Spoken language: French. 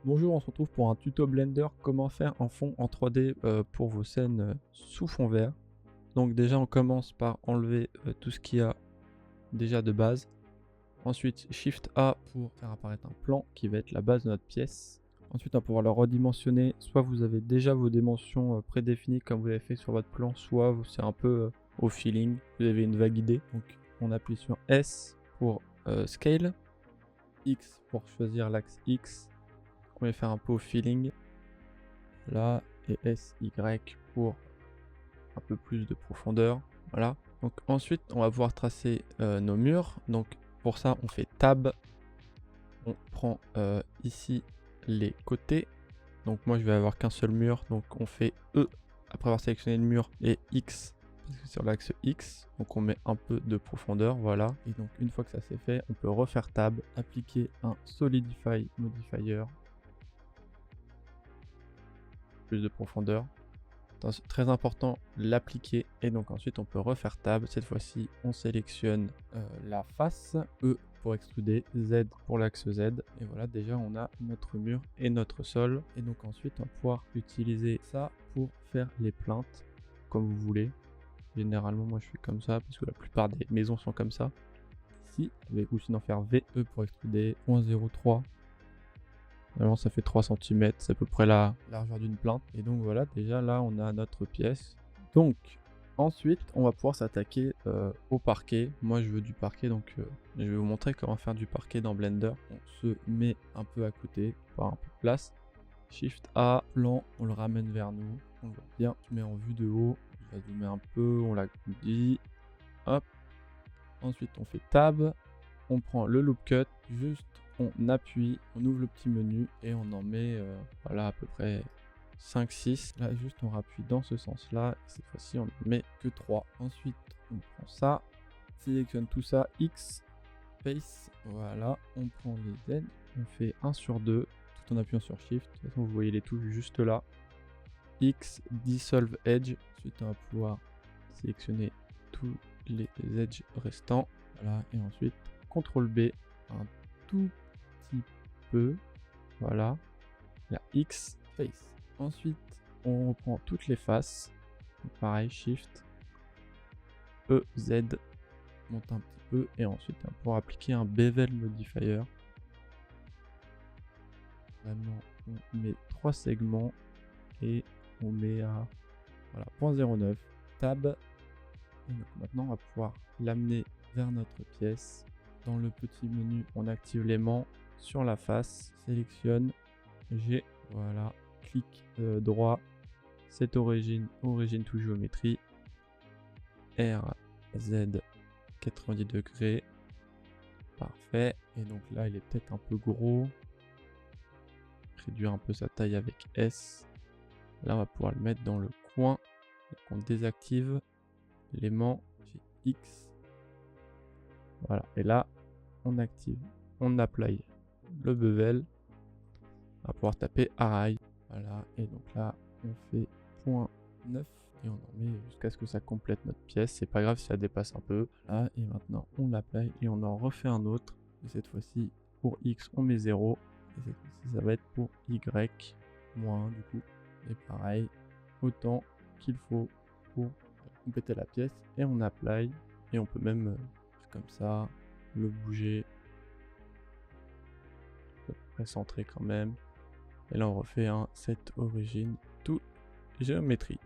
Bonjour, on se retrouve pour un tuto Blender, comment faire un fond en 3D pour vos scènes sous fond vert. Donc déjà on commence par enlever tout ce qu'il y a déjà de base. Ensuite Shift A pour faire apparaître un plan qui va être la base de notre pièce. Ensuite on va pouvoir le redimensionner, soit vous avez déjà vos dimensions prédéfinies comme vous l'avez fait sur votre plan, soit c'est un peu au feeling, vous avez une vague idée. Donc on appuie sur S pour Scale, X pour choisir l'axe X. On va faire un peu au feeling là, et SY pour un peu plus de profondeur. Voilà. Donc ensuite on va pouvoir tracer nos murs. Donc pour ça on fait tab, on prend ici les côtés. Donc moi je vais avoir qu'un seul mur, donc on fait E après avoir sélectionné le mur et X parce que sur l'axe X, donc on met un peu de profondeur, voilà. Et donc une fois que ça c'est fait, on peut refaire tab, appliquer un Solidify Modifier, plus de profondeur. Très important, l'appliquer, et donc ensuite on peut refaire tab. Cette fois-ci on sélectionne la face, E pour extruder, Z pour l'axe Z, et voilà, déjà on a notre mur et notre sol. Et donc ensuite on va pouvoir utiliser ça pour faire les plaintes comme vous voulez. Généralement moi je fais comme ça parce que la plupart des maisons sont comme ça ici, ou sinon faire VE pour extruder 0.03. Vraiment ça fait 3 cm, c'est à peu près la largeur d'une plante. Et donc voilà, déjà là on a notre pièce. Donc ensuite on va pouvoir s'attaquer au parquet. Moi je veux du parquet, donc je vais vous montrer comment faire du parquet dans Blender. On se met un peu à côté, par un peu de place. Shift A, plan, on le ramène vers nous. On le voit bien, on met en vue de haut. Je vais zoomer un peu, on l'agrandit. Hop. Ensuite on fait Tab, on prend le loop cut, juste on appuie, on ouvre le petit menu et on en met voilà à peu près 5-6. Là juste on rappuie dans ce sens là, et cette fois-ci on ne met que 3. Ensuite on prend ça, sélectionne tout ça, X, face, voilà, on prend les Z, on fait 1 sur 2 tout en appuyant sur Shift. De toute façon vous voyez les touches juste là. X, Dissolve Edge, ensuite on va pouvoir sélectionner tous les edges restants, voilà, et ensuite CTRL B un tout petit peu, voilà, la X face. Ensuite on reprend toutes les faces, pareil, Shift E Z, monte un petit peu, et ensuite on pourra appliquer un bevel modifier. Vraiment on met 3 segments et on met à voilà, 0.09, tab. Et donc maintenant on va pouvoir l'amener vers notre pièce. Dans le petit menu on active l'aimant sur la face, sélectionne G, voilà, clic droit, cette origine to géométrie, R, Z, 90 degrés, parfait. Et donc là il est peut-être un peu gros, réduire un peu sa taille avec S. Là on va pouvoir le mettre dans le coin, donc on désactive l'aimant, X, voilà, et là on active, on apply le bevel, on va pouvoir taper array, voilà, et donc là on fait 0.9 et on en met jusqu'à ce que ça complète notre pièce. C'est pas grave si ça dépasse un peu, là, et maintenant on l'apply et on en refait un autre, et cette fois-ci pour X on met 0, et cette fois-ci ça va être pour Y moins 1 du coup, et pareil, autant qu'il faut pour compléter la pièce, et on apply, et on peut même comme ça le bouger, à peu près centré quand même. Et là on refait un set origin to géométrie.